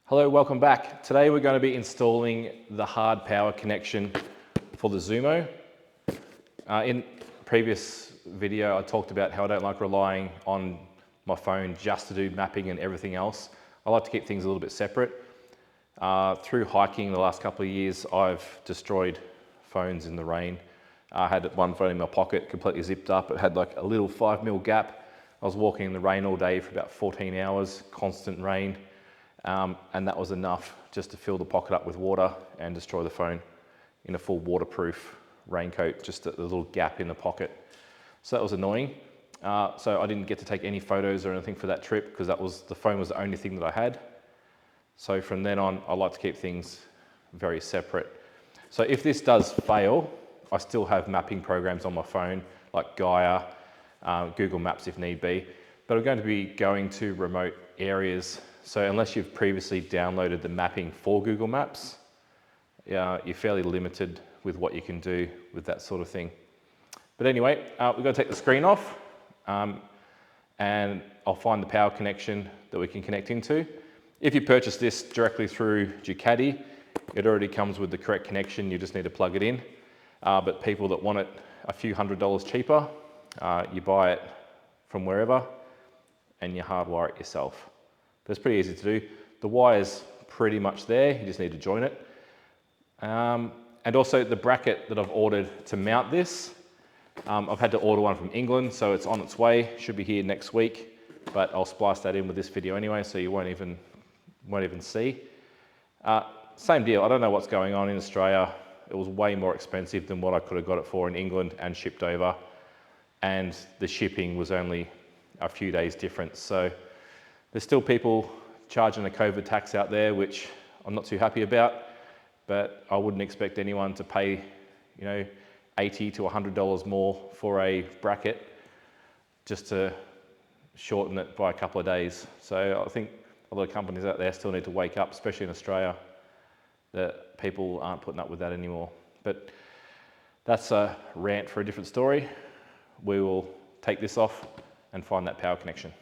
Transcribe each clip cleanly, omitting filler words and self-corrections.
Hello, welcome back. Today we're going to be installing the hard power connection for the Zumo. In previous video I talked about how I don't like relying on my phone just to do mapping and everything else. I like to keep things a little bit separate. Through hiking the last couple of years I've destroyed phones in the rain. I had one phone in my pocket completely zipped up. It had like a little 5mm gap. I was walking in the rain all day for about 14 hours, constant rain. And that was enough just to fill the pocket up with water and destroy the phone in a full waterproof raincoat, just a little gap in the pocket. So that was annoying. So I didn't get to take any photos or anything for that trip because the phone was the only thing that I had. So from then on, I like to keep things very separate. So if this does fail, I still have mapping programs on my phone like Gaia, Google Maps if need be, but I'm going to be going to remote areas. So unless you've previously downloaded the mapping for Google Maps, you're fairly limited with what you can do with that sort of thing. But anyway, we've got to take the screen off and I'll find the power connection that we can connect into. If you purchase this directly through Ducati, it already comes with the correct connection, you just need to plug it in. But people that want it a few $100s cheaper, you buy it from wherever and you hardwire it yourself. But it's pretty easy to do. The wire's pretty much there, you just need to join it. And also the bracket that I've ordered to mount this, I've had to order one from England, so it's on its way, should be here next week, but I'll splice that in with this video anyway, so you won't even see. Same deal, I don't know what's going on in Australia. It was way more expensive than what I could have got it for in England and shipped over. And the shipping was only a few days difference. So there's still people charging a COVID tax out there, which I'm not too happy about, but I wouldn't expect anyone to pay, $80 to $100 more for a bracket just to shorten it by a couple of days. So I think a lot of companies out there still need to wake up, especially in Australia, that people aren't putting up with that anymore. But that's a rant for a different story. We will take this off and find that power connection.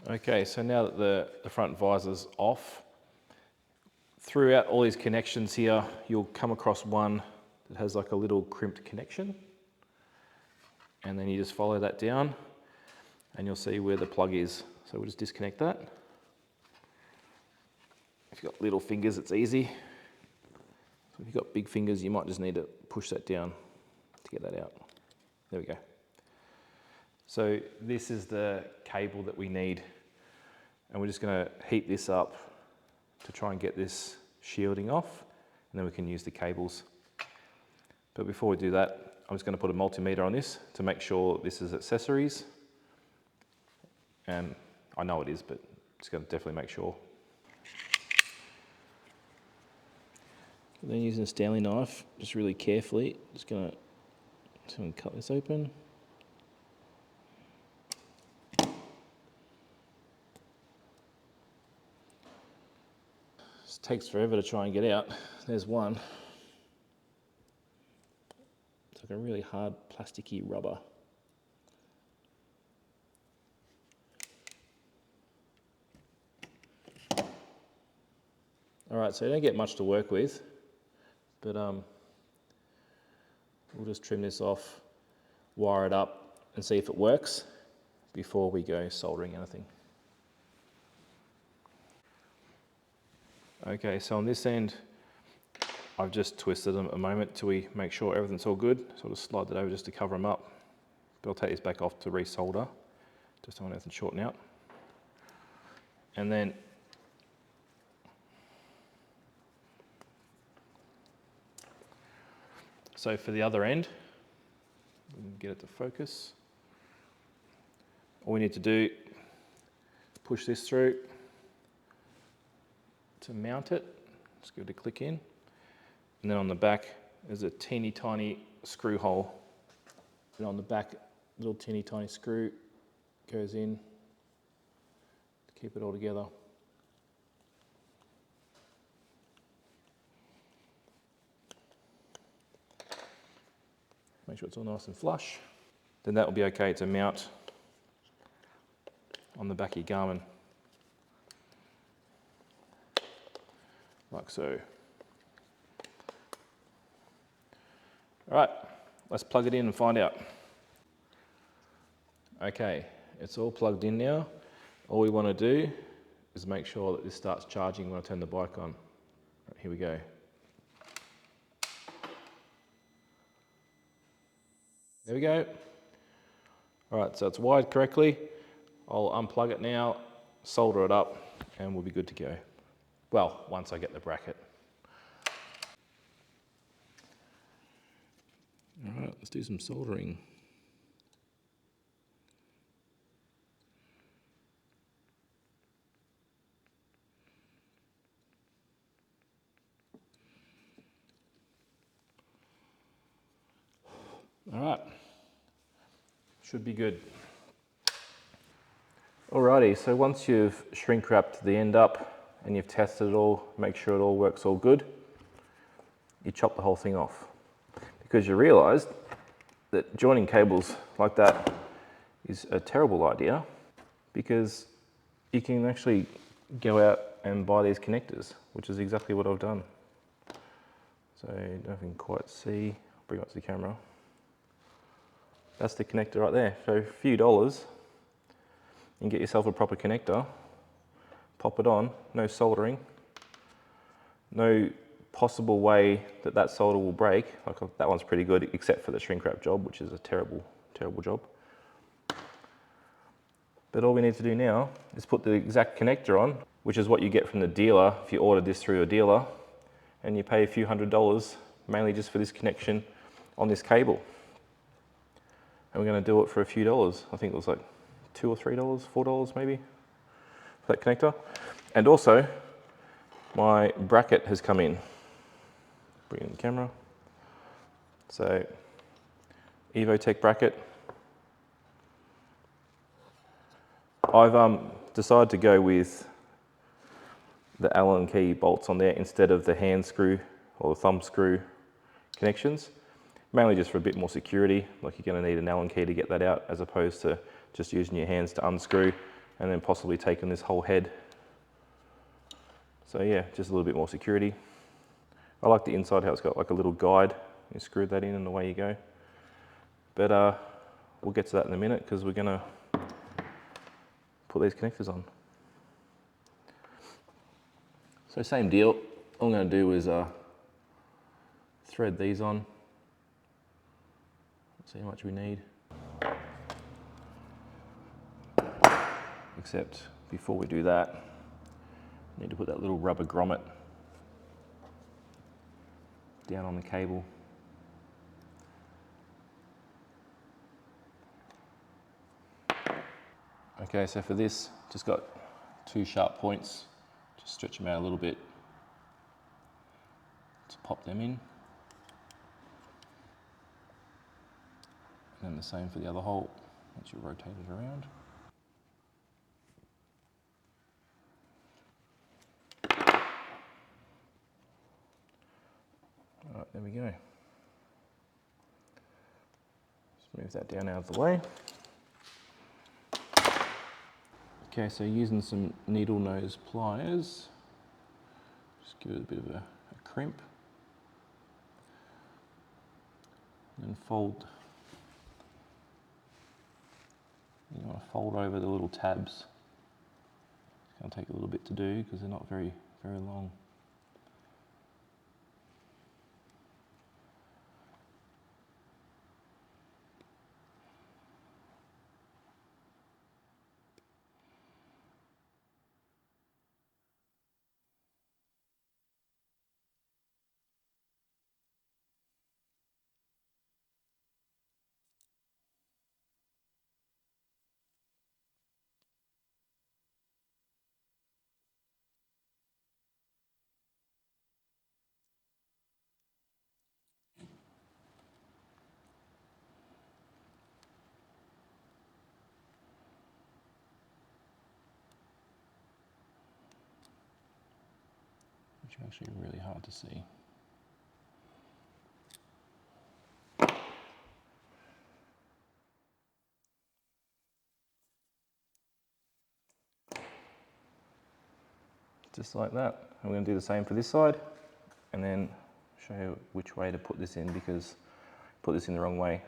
Okay, so now that the front visor's off, throughout all these connections here, you'll come across one that has like a little crimped connection. And then you just follow that down and you'll see where the plug is. So we'll just disconnect that. If you've got little fingers, it's easy. So if you've got big fingers, you might just need to push that down to get that out. There we go. So this is the cable that we need, and we're just going to heat this up to try and get this shielding off, and then we can use the cables. But before we do that, I'm just going to put a multimeter on this to make sure this is accessories, and I know it is, but just going to definitely make sure. Then using a Stanley knife, just really carefully, just going to cut this open. It takes forever to try and get out. There's one. It's like a really hard plasticky rubber. All right, so you don't get much to work with, but we'll just trim this off, wire it up and see if it works before we go soldering anything. Okay, so on this end, I've just twisted them a moment till we make sure everything's all good. So I'll just slide that over just to cover them up. But I'll take this back off to resolder, just don't want anything to shorten out. And then so for the other end, we can get it to focus. All we need to do, push this through to mount it. Just give it a click in. And then on the back, there's a teeny tiny screw hole. And on the back, little teeny tiny screw goes in to keep it all together. Make sure it's all nice and flush. Then that will be okay to mount on the back of your Garmin. like so. All right, let's plug it in and find out. Okay, it's all plugged in now. All we want to do is make sure that this starts charging when I turn the bike on. Right, here we go. There we go. All right, so it's wired correctly. I'll unplug it now, solder it up, and we'll be good to go. Well, once I get the bracket. All right, let's do some soldering. All right, should be good. Alrighty, so once you've shrink wrapped the end up and you've tested it all, make sure it all works all good, you chop the whole thing off. Because you realised that joining cables like that is a terrible idea, because you can actually go out and buy these connectors, which is exactly what I've done. So I don't know if you can quite see, I'll bring it up to the camera. That's the connector right there. So a few dollars, you can get yourself a proper connector, pop it on, no soldering, no possible way that that solder will break. Like that one's pretty good, except for the shrink wrap job, which is a terrible, terrible job. But all we need to do now is put the exact connector on, which is what you get from the dealer if you order this through a dealer, and you pay a few $100s, mainly just for this connection on this cable. And we're going to do it for a few dollars. I think it was like $2 or $3, $4 maybe, for that connector. And also, my bracket has come in. Bring in the camera. So, Evotech bracket. I've decided to go with the Allen key bolts on there instead of the hand screw or the thumb screw connections. Mainly just for a bit more security, like you're going to need an Allen key to get that out as opposed to just using your hands to unscrew and then possibly taking this whole head. So yeah, just a little bit more security. I like the inside, how it's got like a little guide. You screw that in and away you go. But we'll get to that in a minute because we're going to put these connectors on. So same deal, all I'm going to do is thread these on. See how much we need. Except before we do that, we need to put that little rubber grommet down on the cable. Okay, so for this, just got 2 sharp points. Just stretch them out a little bit to pop them in. And the same for the other hole, once you rotate it around. All right, there we go. Just move that down out of the way. Okay, so using some needle nose pliers, just give it a bit of a crimp. And fold. You want to fold over the little tabs. It's going to take a little bit to do because they're not very long. Which are actually really hard to see. just like that. I'm going to do the same for this side, and then show you which way to put this in, because put this in the wrong way,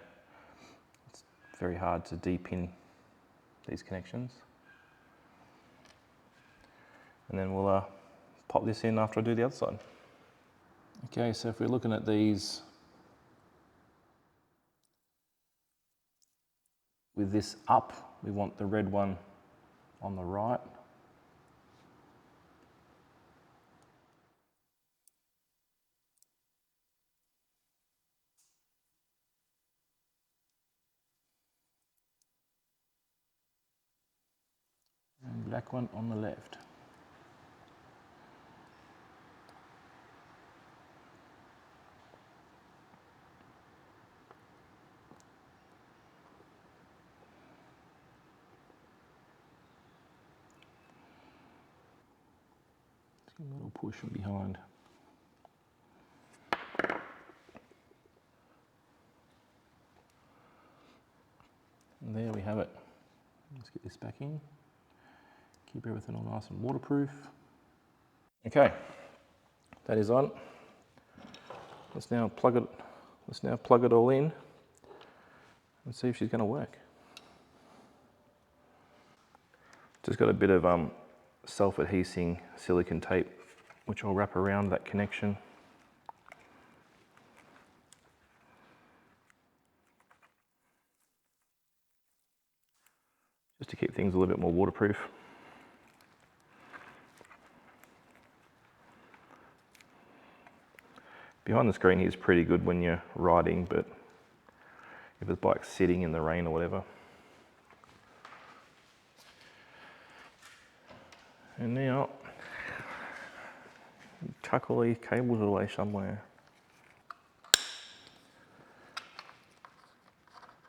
it's very hard to de-pin these connections. And then we'll pop this in after I do the other side. Okay, so if we're looking at these with this up, we want the red one on the right. And black one on the left. Just give a little push from behind. And there we have it. Let's get this back in. Keep everything all nice and waterproof. Okay, that is on. Let's now plug it all in and see if she's going to work. Just got a bit of self-adhesing silicone tape, which I'll wrap around that connection. Just to keep things a little bit more waterproof. Behind the screen here is pretty good when you're riding, but if it's like sitting in the rain or whatever. And now, tuck all these cables away somewhere.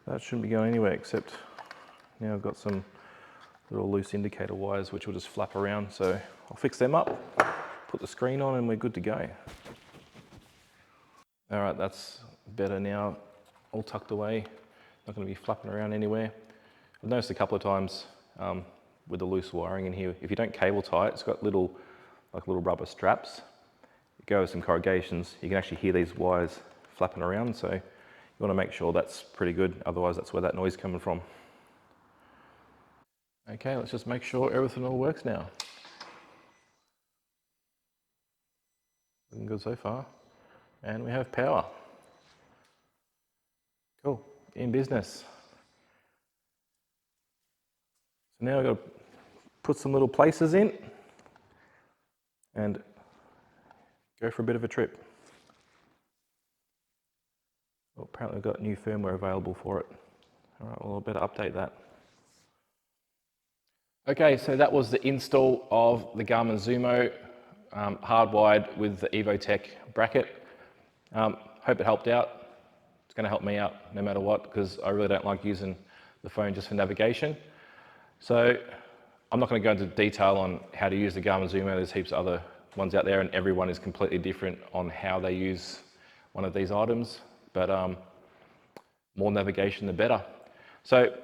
That shouldn't be going anywhere, except now I've got some little loose indicator wires which will just flap around, so I'll fix them up, put the screen on, and we're good to go. All right, that's better now, all tucked away, not going to be flapping around anywhere. I've noticed a couple of times with the loose wiring in here, if you don't cable tie it, it's got little rubber straps. You go with some corrugations, you can actually hear these wires flapping around, so you want to make sure that's pretty good, otherwise that's where that noise is coming from. Okay, let's just make sure everything all works now. Looking good so far. And we have power. Cool, in business. So now I've got to put some little places in and go for a bit of a trip. Well, apparently we've got new firmware available for it. All right, well, I better update that. Okay, so that was the install of the Garmin Zumo hardwired with the Evotech bracket. Hope it helped out. It's going to help me out no matter what, because I really don't like using the phone just for navigation. So I'm not going to go into detail on how to use the Garmin Zumo. There's heaps of other ones out there, and everyone is completely different on how they use one of these items, but more navigation the better. So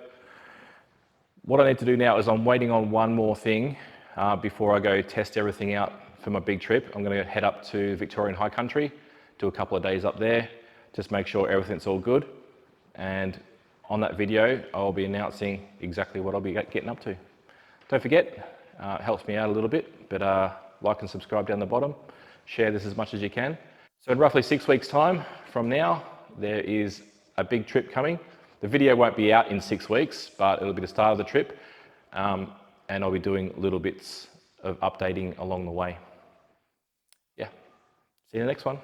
what I need to do now is I'm waiting on one more thing before I go test everything out for my big trip. I'm going to head up to Victorian High Country, do a couple of days up there, just make sure everything's all good. And on that video, I'll be announcing exactly what I'll be getting up to. Don't forget, it helps me out a little bit, but like and subscribe down the bottom. Share this as much as you can. So in roughly 6 weeks' time from now, there is a big trip coming. The video won't be out in 6 weeks, but it'll be the start of the trip. And I'll be doing little bits of updating along the way. Yeah, see you in the next one.